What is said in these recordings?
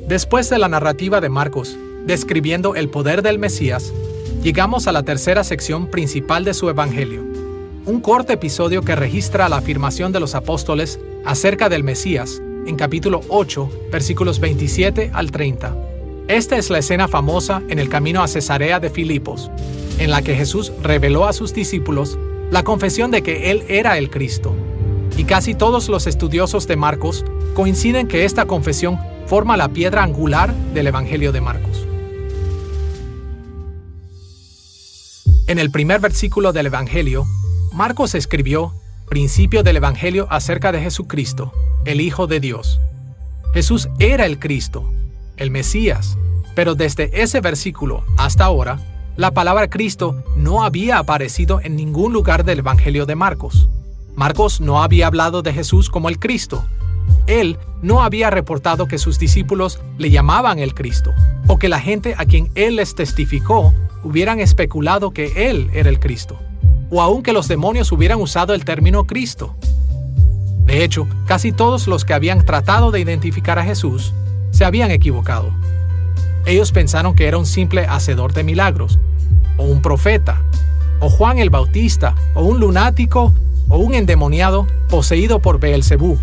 Después de la narrativa de Marcos, describiendo el poder del Mesías, llegamos a la tercera sección principal de su evangelio. Un corto episodio que registra la afirmación de los apóstoles acerca del Mesías en capítulo 8, versículos 27 al 30. Esta es la escena famosa en el camino a Cesarea de Filipos, en la que Jesús reveló a sus discípulos la confesión de que Él era el Cristo. Y casi todos los estudiosos de Marcos coinciden que esta confesión forma la piedra angular del Evangelio de Marcos. En el primer versículo del Evangelio, Marcos escribió principio del Evangelio acerca de Jesucristo, el Hijo de Dios. Jesús era el Cristo, el Mesías, pero desde ese versículo hasta ahora, la palabra Cristo no había aparecido en ningún lugar del Evangelio de Marcos. Marcos no había hablado de Jesús como el Cristo. Él no había reportado que sus discípulos le llamaban el Cristo, o que la gente a quien él les testificó hubieran especulado que él era el Cristo, o aun que los demonios hubieran usado el término Cristo. De hecho, casi todos los que habían tratado de identificar a Jesús se habían equivocado. Ellos pensaron que era un simple hacedor de milagros, o un profeta, o Juan el Bautista, o un lunático, o un endemoniado poseído por Beelzebú.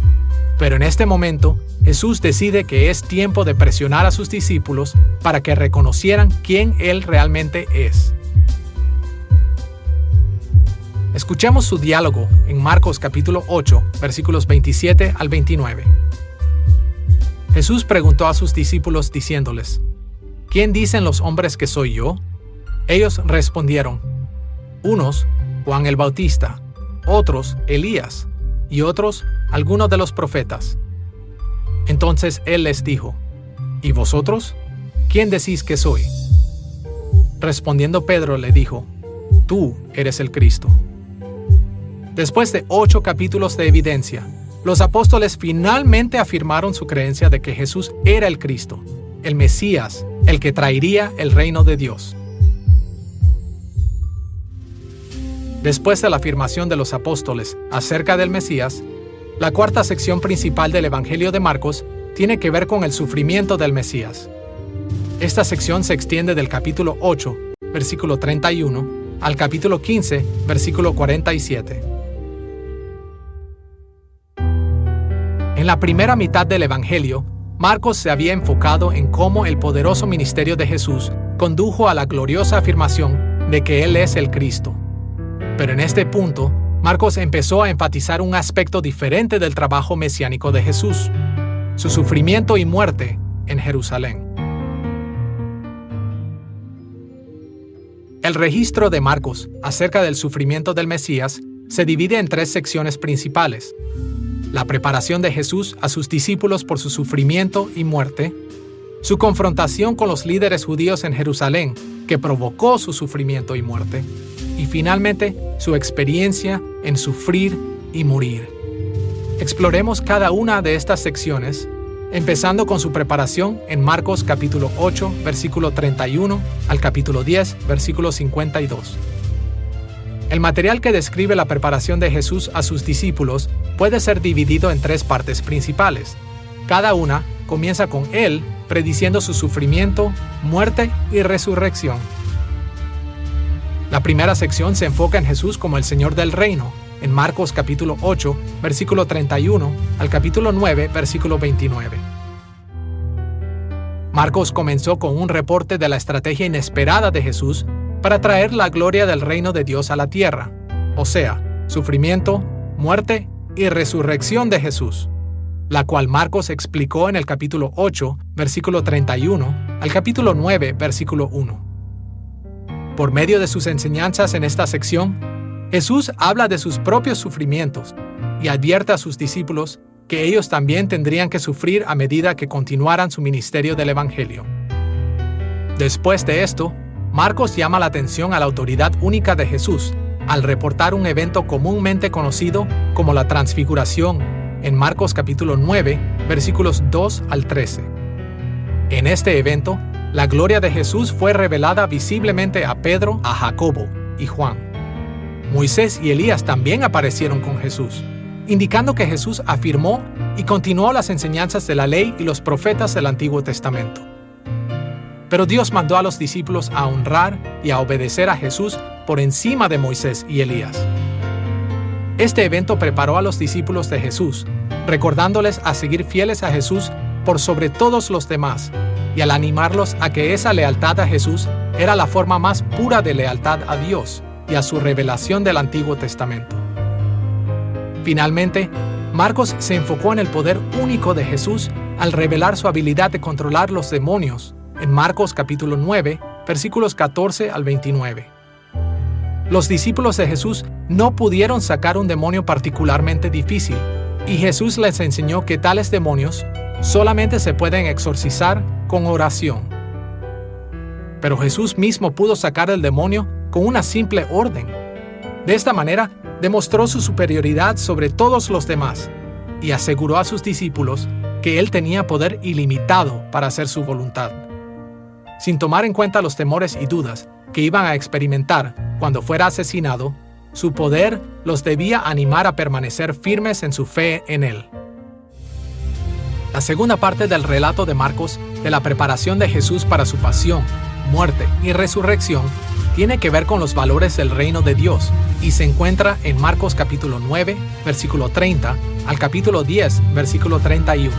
Pero en este momento, Jesús decide que es tiempo de presionar a sus discípulos para que reconocieran quién Él realmente es. Escuchemos su diálogo en Marcos capítulo 8, versículos 27 al 29. Jesús preguntó a sus discípulos diciéndoles: ¿Quién dicen los hombres que soy yo? Ellos respondieron: unos, Juan el Bautista, otros, Elías, y otros, algunos de los profetas. Entonces él les dijo: ¿Y vosotros? ¿Quién decís que soy? Respondiendo Pedro le dijo: Tú eres el Cristo. Después de 8 capítulos de evidencia, los apóstoles finalmente afirmaron su creencia de que Jesús era el Cristo, el Mesías, el que traería el reino de Dios. Después de la afirmación de los apóstoles acerca del Mesías, la cuarta sección principal del Evangelio de Marcos tiene que ver con el sufrimiento del Mesías. Esta sección se extiende del capítulo 8, versículo 31, al capítulo 15, versículo 47. En la primera mitad del Evangelio, Marcos se había enfocado en cómo el poderoso ministerio de Jesús condujo a la gloriosa afirmación de que Él es el Cristo. Pero en este punto, Marcos empezó a enfatizar un aspecto diferente del trabajo mesiánico de Jesús: su sufrimiento y muerte en Jerusalén. El registro de Marcos acerca del sufrimiento del Mesías se divide en 3 secciones principales: la preparación de Jesús a sus discípulos por su sufrimiento y muerte, su confrontación con los líderes judíos en Jerusalén, que provocó su sufrimiento y muerte, y finalmente su experiencia en sufrir y morir. Exploremos cada una de estas secciones, empezando con su preparación en Marcos capítulo 8, versículo 31 al capítulo 10, versículo 52. El material que describe la preparación de Jesús a sus discípulos puede ser dividido en 3 partes principales. Cada una comienza con Él prediciendo su sufrimiento, muerte y resurrección. La primera sección se enfoca en Jesús como el Señor del reino, en Marcos capítulo 8, versículo 31 al capítulo 9, versículo 29. Marcos comenzó con un reporte de la estrategia inesperada de Jesús para traer la gloria del reino de Dios a la tierra, o sea, sufrimiento, muerte y resurrección de Jesús, la cual Marcos explicó en el capítulo 8, versículo 31, al capítulo 9, versículo 1. Por medio de sus enseñanzas en esta sección, Jesús habla de sus propios sufrimientos y advierte a sus discípulos que ellos también tendrían que sufrir a medida que continuaran su ministerio del Evangelio. Después de esto, Marcos llama la atención a la autoridad única de Jesús al reportar un evento comúnmente conocido como la Transfiguración en Marcos capítulo 9, versículos 2 al 13. En este evento, la gloria de Jesús fue revelada visiblemente a Pedro, a Jacobo y Juan. Moisés y Elías también aparecieron con Jesús, indicando que Jesús afirmó y continuó las enseñanzas de la ley y los profetas del Antiguo Testamento. Pero Dios mandó a los discípulos a honrar y a obedecer a Jesús por encima de Moisés y Elías. Este evento preparó a los discípulos de Jesús, recordándoles a seguir fieles a Jesús por sobre todos los demás, y al animarlos a que esa lealtad a Jesús era la forma más pura de lealtad a Dios y a su revelación del Antiguo Testamento. Finalmente, Marcos se enfocó en el poder único de Jesús al revelar su habilidad de controlar los demonios en Marcos capítulo 9, versículos 14 al 29. Los discípulos de Jesús no pudieron sacar un demonio particularmente difícil, y Jesús les enseñó que tales demonios solamente se pueden exorcizar con oración. Pero Jesús mismo pudo sacar el demonio con una simple orden. De esta manera, demostró su superioridad sobre todos los demás y aseguró a sus discípulos que Él tenía poder ilimitado para hacer su voluntad. Sin tomar en cuenta los temores y dudas que iban a experimentar cuando fuera asesinado, su poder los debía animar a permanecer firmes en su fe en Él. La segunda parte del relato de Marcos de la preparación de Jesús para su pasión, muerte y resurrección tiene que ver con los valores del reino de Dios y se encuentra en Marcos capítulo 9, versículo 30 al capítulo 10, versículo 31.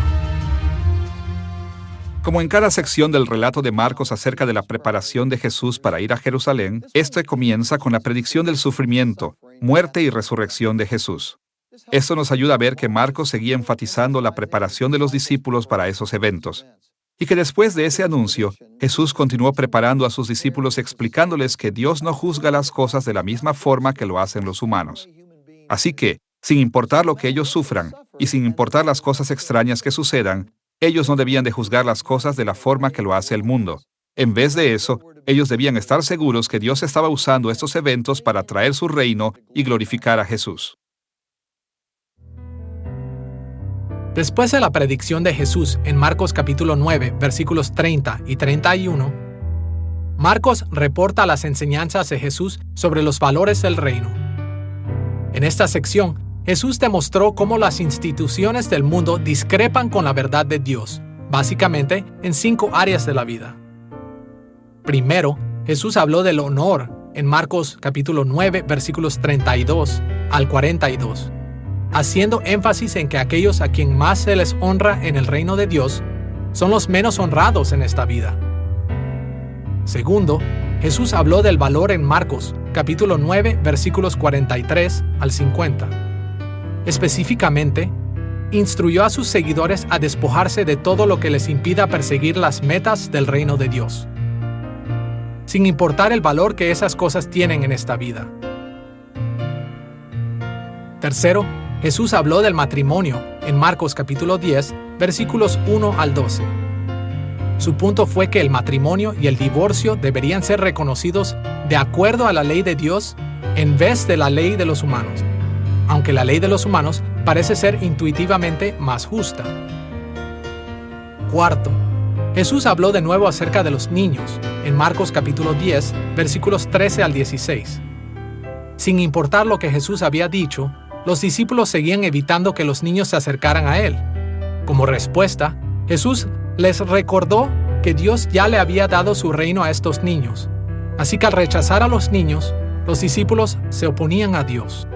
Como en cada sección del relato de Marcos acerca de la preparación de Jesús para ir a Jerusalén, este comienza con la predicción del sufrimiento, muerte y resurrección de Jesús. Esto nos ayuda a ver que Marcos seguía enfatizando la preparación de los discípulos para esos eventos, y que después de ese anuncio, Jesús continuó preparando a sus discípulos explicándoles que Dios no juzga las cosas de la misma forma que lo hacen los humanos. Así que, sin importar lo que ellos sufran, y sin importar las cosas extrañas que sucedan, ellos no debían de juzgar las cosas de la forma que lo hace el mundo. En vez de eso, ellos debían estar seguros que Dios estaba usando estos eventos para traer su reino y glorificar a Jesús. Después de la predicción de Jesús en Marcos capítulo 9, versículos 30 y 31, Marcos reporta las enseñanzas de Jesús sobre los valores del reino. En esta sección, Jesús demostró cómo las instituciones del mundo discrepan con la verdad de Dios, básicamente en 5 áreas de la vida. Primero, Jesús habló del honor en Marcos capítulo 9, versículos 32 al 42. Haciendo énfasis en que aquellos a quien más se les honra en el reino de Dios son los menos honrados en esta vida. Segundo, Jesús habló del valor en Marcos, capítulo 9, versículos 43 al 50. Específicamente, instruyó a sus seguidores a despojarse de todo lo que les impida perseguir las metas del reino de Dios, sin importar el valor que esas cosas tienen en esta vida. Tercero, Jesús habló del matrimonio en Marcos capítulo 10, versículos 1 al 12. Su punto fue que el matrimonio y el divorcio deberían ser reconocidos de acuerdo a la ley de Dios en vez de la ley de los humanos, aunque la ley de los humanos parece ser intuitivamente más justa. Cuarto, Jesús habló de nuevo acerca de los niños en Marcos capítulo 10, versículos 13 al 16. Sin importar lo que Jesús había dicho, los discípulos seguían evitando que los niños se acercaran a Él. Como respuesta, Jesús les recordó que Dios ya le había dado su reino a estos niños. Así que al rechazar a los niños, los discípulos se oponían a Dios.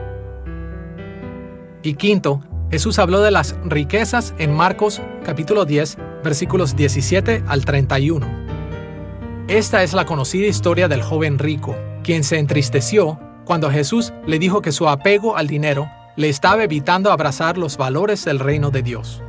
Y quinto, Jesús habló de las riquezas en Marcos capítulo 10, versículos 17 al 31. Esta es la conocida historia del joven rico, quien se entristeció cuando Jesús le dijo que su apego al dinero le estaba evitando abrazar los valores del reino de Dios.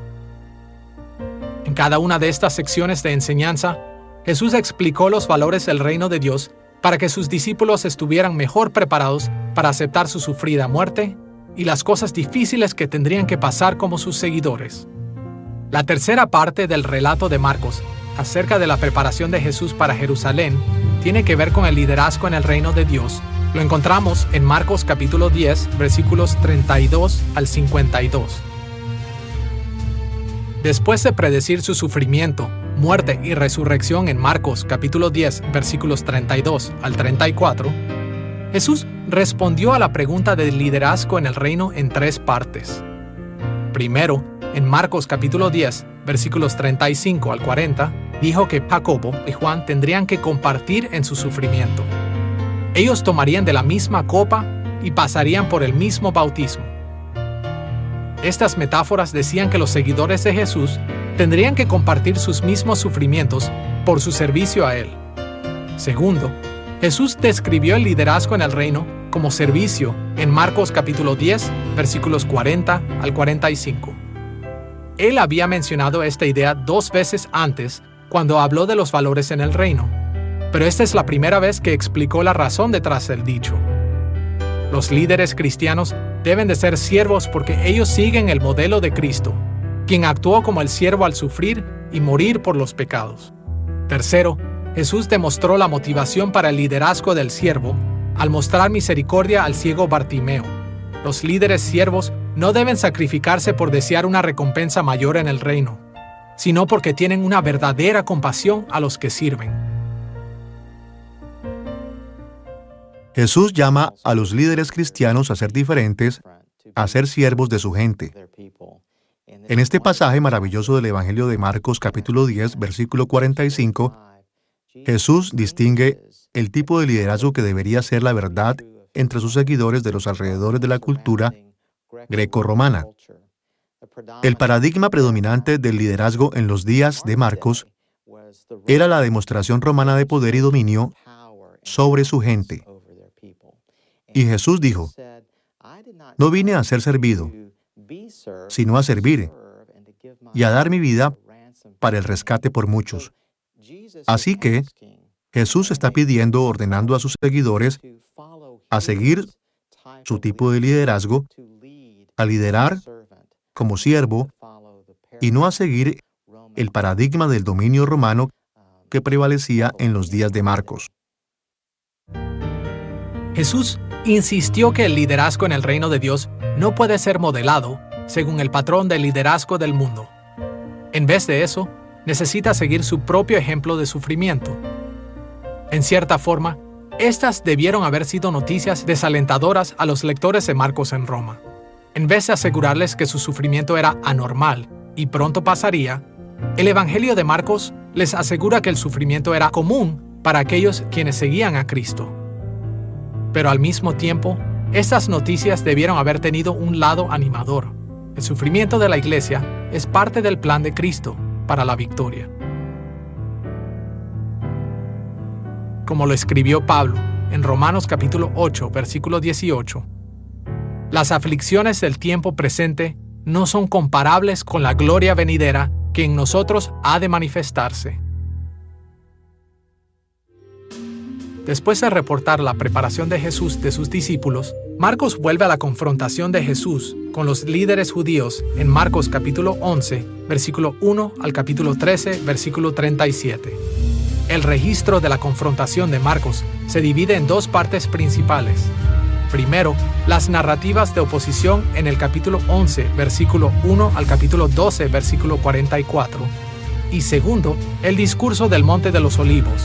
En cada una de estas secciones de enseñanza, Jesús explicó los valores del reino de Dios para que sus discípulos estuvieran mejor preparados para aceptar su sufrida muerte y las cosas difíciles que tendrían que pasar como sus seguidores. La tercera parte del relato de Marcos acerca de la preparación de Jesús para Jerusalén tiene que ver con el liderazgo en el reino de Dios. Lo encontramos en Marcos capítulo 10, versículos 32 al 52. Después de predecir su sufrimiento, muerte y resurrección en Marcos capítulo 10, versículos 32 al 34, Jesús respondió a la pregunta del liderazgo en el reino en 3 partes. Primero, en Marcos capítulo 10, versículos 35 al 40, dijo que Jacobo y Juan tendrían que compartir en su sufrimiento. Ellos tomarían de la misma copa y pasarían por el mismo bautismo. Estas metáforas decían que los seguidores de Jesús tendrían que compartir sus mismos sufrimientos por su servicio a Él. Segundo, Jesús describió el liderazgo en el reino como servicio en Marcos capítulo 10, versículos 40 al 45. Él había mencionado esta idea 2 veces antes cuando habló de los valores en el reino, pero esta es la primera vez que explicó la razón detrás del dicho. Los líderes cristianos deben de ser siervos porque ellos siguen el modelo de Cristo, quien actuó como el siervo al sufrir y morir por los pecados. Tercero, Jesús demostró la motivación para el liderazgo del siervo al mostrar misericordia al ciego Bartimeo. Los líderes siervos no deben sacrificarse por desear una recompensa mayor en el reino, sino porque tienen una verdadera compasión a los que sirven. Jesús llama a los líderes cristianos a ser diferentes, a ser siervos de su gente. En este pasaje maravilloso del Evangelio de Marcos capítulo 10, versículo 45, Jesús distingue el tipo de liderazgo que debería ser la verdad entre sus seguidores de los alrededores de la cultura greco-romana. El paradigma predominante del liderazgo en los días de Marcos era la demostración romana de poder y dominio sobre su gente. Y Jesús dijo, no vine a ser servido, sino a servir y a dar mi vida para el rescate por muchos. Así que Jesús está pidiendo, ordenando a sus seguidores a seguir su tipo de liderazgo, a liderar como siervo y no a seguir el paradigma del dominio romano que prevalecía en los días de Marcos. Jesús insistió que el liderazgo en el reino de Dios no puede ser modelado según el patrón del liderazgo del mundo. En vez de eso, necesita seguir su propio ejemplo de sufrimiento. En cierta forma, estas debieron haber sido noticias desalentadoras a los lectores de Marcos en Roma. En vez de asegurarles que su sufrimiento era anormal y pronto pasaría, el Evangelio de Marcos les asegura que el sufrimiento era común para aquellos quienes seguían a Cristo. Pero al mismo tiempo, estas noticias debieron haber tenido un lado animador. El sufrimiento de la iglesia es parte del plan de Cristo para la victoria. Como lo escribió Pablo en Romanos capítulo 8, versículo 18, las aflicciones del tiempo presente no son comparables con la gloria venidera que en nosotros ha de manifestarse. Después de reportar la preparación de Jesús de sus discípulos, Marcos vuelve a la confrontación de Jesús con los líderes judíos en Marcos capítulo 11, versículo 1 al capítulo 13, versículo 37. El registro de la confrontación de Marcos se divide en 2 partes principales. Primero, las narrativas de oposición en el capítulo 11, versículo 1 al capítulo 12, versículo 44. Y segundo, el discurso del Monte de los Olivos,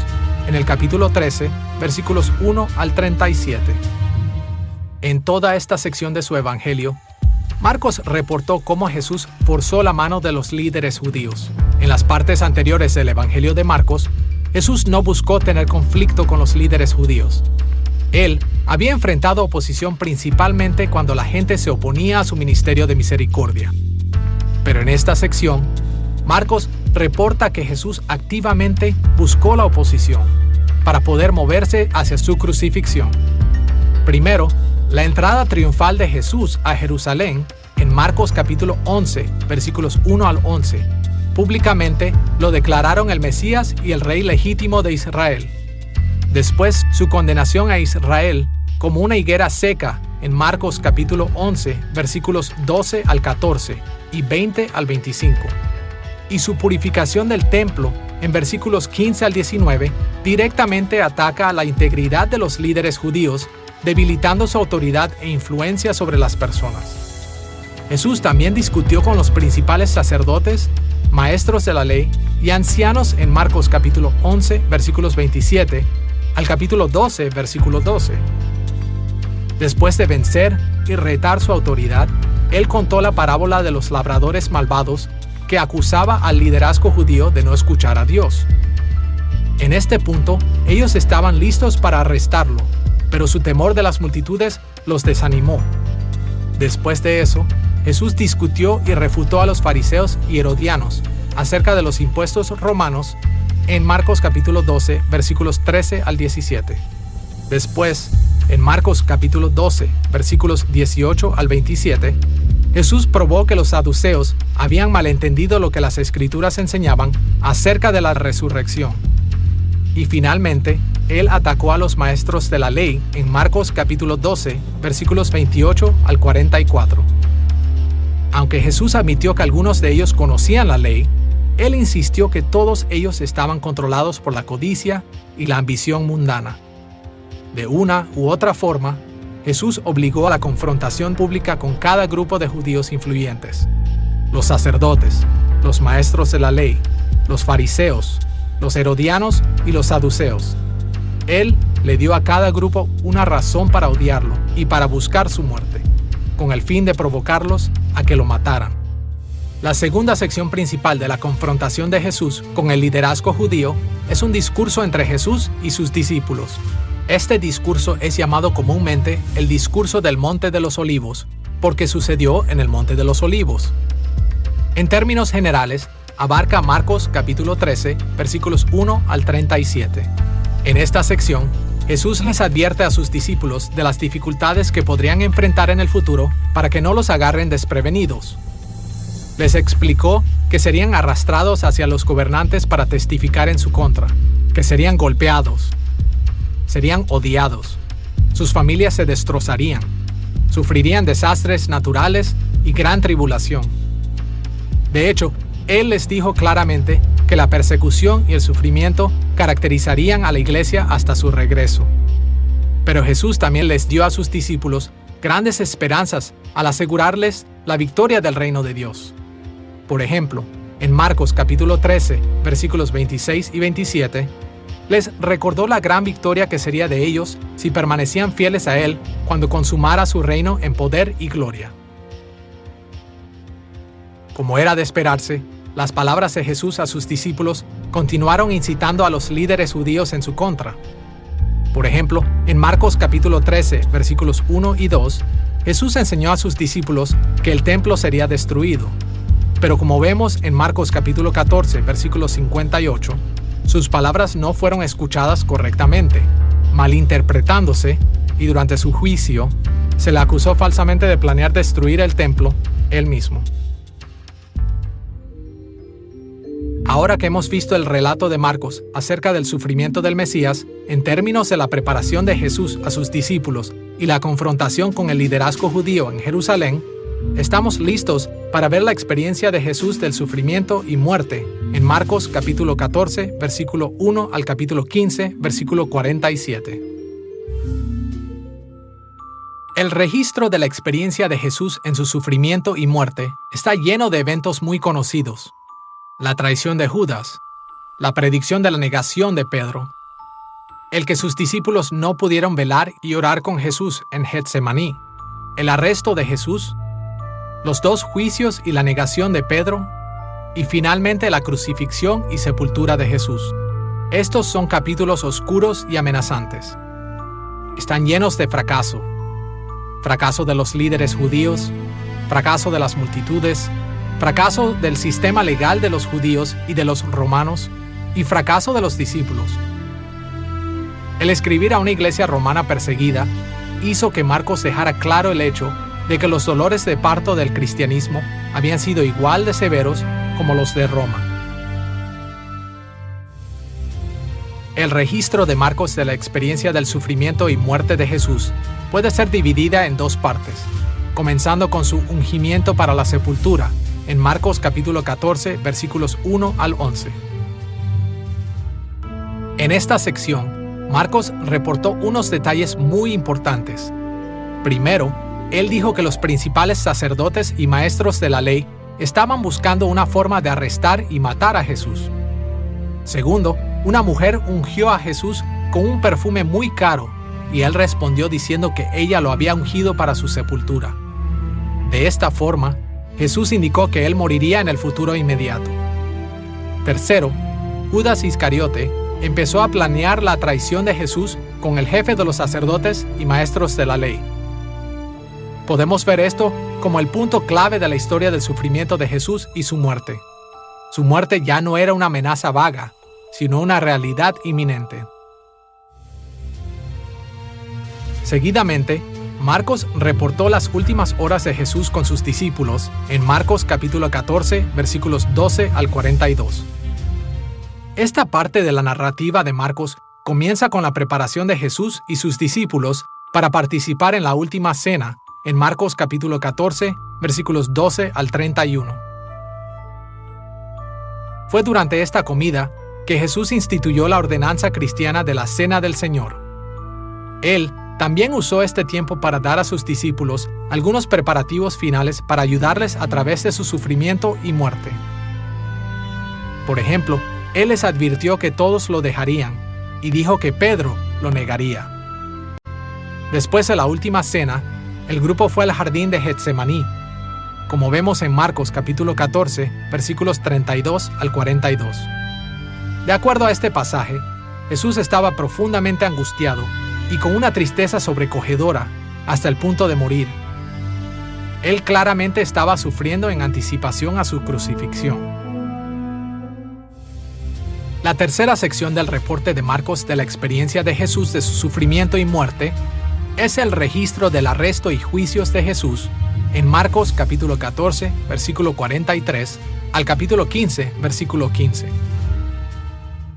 en el capítulo 13, versículos 1 al 37. En toda esta sección de su evangelio, Marcos reportó cómo Jesús forzó la mano de los líderes judíos. En las partes anteriores del evangelio de Marcos, Jesús no buscó tener conflicto con los líderes judíos. Él había enfrentado oposición principalmente cuando la gente se oponía a su ministerio de misericordia. Pero en esta sección, Marcos reporta que Jesús activamente buscó la oposición para poder moverse hacia su crucifixión. Primero, la entrada triunfal de Jesús a Jerusalén en Marcos capítulo 11, versículos 1 al 11. Públicamente lo declararon el Mesías y el Rey legítimo de Israel. Después, su condenación a Israel como una higuera seca en Marcos capítulo 11, versículos 12 al 14 y 20 al 25. Y su purificación del templo, en versículos 15 al 19, directamente ataca a la integridad de los líderes judíos, debilitando su autoridad e influencia sobre las personas. Jesús también discutió con los principales sacerdotes, maestros de la ley y ancianos en Marcos capítulo 11, versículos 27, al capítulo 12, versículo 12. Después de vencer y retar su autoridad, él contó la parábola de los labradores malvados que acusaba al liderazgo judío de no escuchar a Dios. En este punto, ellos estaban listos para arrestarlo, pero su temor de las multitudes los desanimó. Después de eso, Jesús discutió y refutó a los fariseos y herodianos acerca de los impuestos romanos en Marcos capítulo 12, versículos 13 al 17. Después, en Marcos capítulo 12, versículos 18 al 27, Jesús probó que los saduceos habían malentendido lo que las Escrituras enseñaban acerca de la resurrección. Y finalmente, él atacó a los maestros de la ley en Marcos capítulo 12, versículos 28 al 44. Aunque Jesús admitió que algunos de ellos conocían la ley, él insistió que todos ellos estaban controlados por la codicia y la ambición mundana. De una u otra forma, Jesús obligó a la confrontación pública con cada grupo de judíos influyentes: los sacerdotes, los maestros de la ley, los fariseos, los herodianos y los saduceos. Él le dio a cada grupo una razón para odiarlo y para buscar su muerte, con el fin de provocarlos a que lo mataran. La segunda sección principal de la confrontación de Jesús con el liderazgo judío es un discurso entre Jesús y sus discípulos. Este discurso es llamado comúnmente el discurso del Monte de los Olivos, porque sucedió en el Monte de los Olivos. En términos generales, abarca Marcos capítulo 13, versículos 1 al 37. En esta sección, Jesús les advierte a sus discípulos de las dificultades que podrían enfrentar en el futuro para que no los agarren desprevenidos. Les explicó que serían arrastrados hacia los gobernantes para testificar en su contra, que serían golpeados, serían odiados, sus familias se destrozarían, sufrirían desastres naturales y gran tribulación. De hecho, Él les dijo claramente que la persecución y el sufrimiento caracterizarían a la iglesia hasta su regreso. Pero Jesús también les dio a sus discípulos grandes esperanzas al asegurarles la victoria del reino de Dios. Por ejemplo, en Marcos capítulo 13, versículos 26 y 27, les recordó la gran victoria que sería de ellos si permanecían fieles a Él cuando consumara su reino en poder y gloria. Como era de esperarse, las palabras de Jesús a sus discípulos continuaron incitando a los líderes judíos en su contra. Por ejemplo, en Marcos capítulo 13, versículos 1 y 2, Jesús enseñó a sus discípulos que el templo sería destruido. Pero como vemos en Marcos capítulo 14, versículo 58, sus palabras no fueron escuchadas correctamente, malinterpretándose, y durante su juicio, se le acusó falsamente de planear destruir el templo él mismo. Ahora que hemos visto el relato de Marcos acerca del sufrimiento del Mesías, en términos de la preparación de Jesús a sus discípulos y la confrontación con el liderazgo judío en Jerusalén, estamos listos para ver la experiencia de Jesús del sufrimiento y muerte en Marcos capítulo 14, versículo 1 al capítulo 15, versículo 47. El registro de la experiencia de Jesús en su sufrimiento y muerte está lleno de eventos muy conocidos: la traición de Judas, la predicción de la negación de Pedro, el que sus discípulos no pudieron velar y orar con Jesús en Getsemaní, el arresto de Jesús, los 2 juicios y la negación de Pedro, y finalmente la crucifixión y sepultura de Jesús. Estos son capítulos oscuros y amenazantes. Están llenos de fracaso. Fracaso de los líderes judíos, fracaso de las multitudes, fracaso del sistema legal de los judíos y de los romanos, y fracaso de los discípulos. El escribir a una iglesia romana perseguida hizo que Marcos dejara claro el hecho de que los dolores de parto del cristianismo habían sido igual de severos como los de Roma. El registro de Marcos de la experiencia del sufrimiento y muerte de Jesús puede ser dividida en 2 partes, comenzando con su ungimiento para la sepultura, en Marcos capítulo 14, versículos 1 al 11. En esta sección, Marcos reportó unos detalles muy importantes. Primero, él dijo que los principales sacerdotes y maestros de la ley estaban buscando una forma de arrestar y matar a Jesús. Segundo, una mujer ungió a Jesús con un perfume muy caro, y él respondió diciendo que ella lo había ungido para su sepultura. De esta forma, Jesús indicó que él moriría en el futuro inmediato. Tercero, Judas Iscariote empezó a planear la traición de Jesús con el jefe de los sacerdotes y maestros de la ley. Podemos ver esto como el punto clave de la historia del sufrimiento de Jesús y su muerte. Su muerte ya no era una amenaza vaga, sino una realidad inminente. Seguidamente, Marcos reportó las últimas horas de Jesús con sus discípulos en Marcos capítulo 14, versículos 12 al 42. Esta parte de la narrativa de Marcos comienza con la preparación de Jesús y sus discípulos para participar en la última cena en Marcos capítulo 14, versículos 12 al 31. Fue durante esta comida que Jesús instituyó la ordenanza cristiana de la Cena del Señor. Él también usó este tiempo para dar a sus discípulos algunos preparativos finales para ayudarles a través de su sufrimiento y muerte. Por ejemplo, Él les advirtió que todos lo dejarían y dijo que Pedro lo negaría. Después de la última cena, el grupo fue al jardín de Getsemaní, como vemos en Marcos capítulo 14, versículos 32 al 42. De acuerdo a este pasaje, Jesús estaba profundamente angustiado y con una tristeza sobrecogedora hasta el punto de morir. Él claramente estaba sufriendo en anticipación a su crucifixión. La tercera sección del reporte de Marcos de la experiencia de Jesús de su sufrimiento y muerte es el registro del arresto y juicios de Jesús en Marcos capítulo 14, versículo 43 al capítulo 15, versículo 15.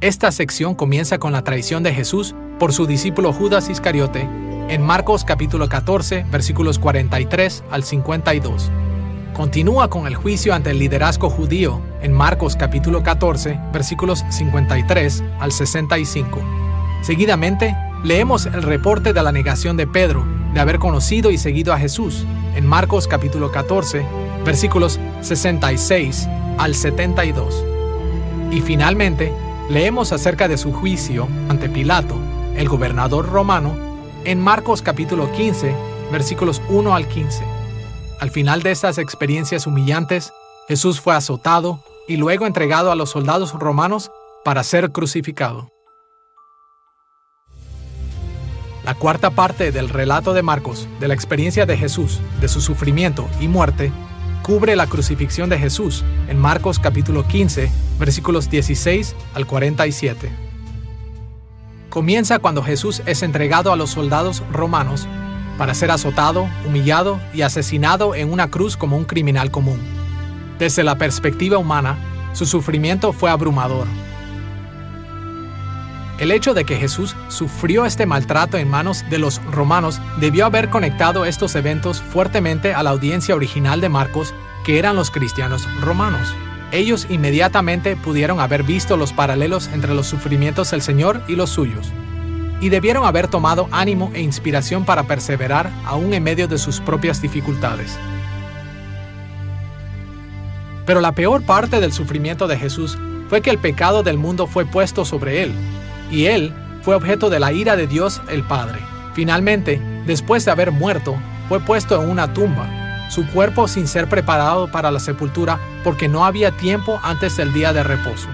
Esta sección comienza con la traición de Jesús por su discípulo Judas Iscariote en Marcos capítulo 14, versículos 43 al 52. Continúa con el juicio ante el liderazgo judío en Marcos capítulo 14, versículos 53 al 65. Seguidamente, leemos el reporte de la negación de Pedro de haber conocido y seguido a Jesús en Marcos capítulo 14, versículos 66 al 72. Y finalmente, leemos acerca de su juicio ante Pilato, el gobernador romano, en Marcos capítulo 15, versículos 1 al 15. Al final de estas experiencias humillantes, Jesús fue azotado y luego entregado a los soldados romanos para ser crucificado. La cuarta parte del relato de Marcos de la experiencia de Jesús, de su sufrimiento y muerte, cubre la crucifixión de Jesús en Marcos capítulo 15, versículos 16 al 47. Comienza cuando Jesús es entregado a los soldados romanos para ser azotado, humillado y asesinado en una cruz como un criminal común. Desde la perspectiva humana, su sufrimiento fue abrumador. El hecho de que Jesús sufrió este maltrato en manos de los romanos debió haber conectado estos eventos fuertemente a la audiencia original de Marcos, que eran los cristianos romanos. Ellos inmediatamente pudieron haber visto los paralelos entre los sufrimientos del Señor y los suyos, y debieron haber tomado ánimo e inspiración para perseverar aún en medio de sus propias dificultades. Pero la peor parte del sufrimiento de Jesús fue que el pecado del mundo fue puesto sobre él, y él fue objeto de la ira de Dios el Padre. Finalmente, después de haber muerto, fue puesto en una tumba, su cuerpo sin ser preparado para la sepultura porque no había tiempo antes del día de reposo.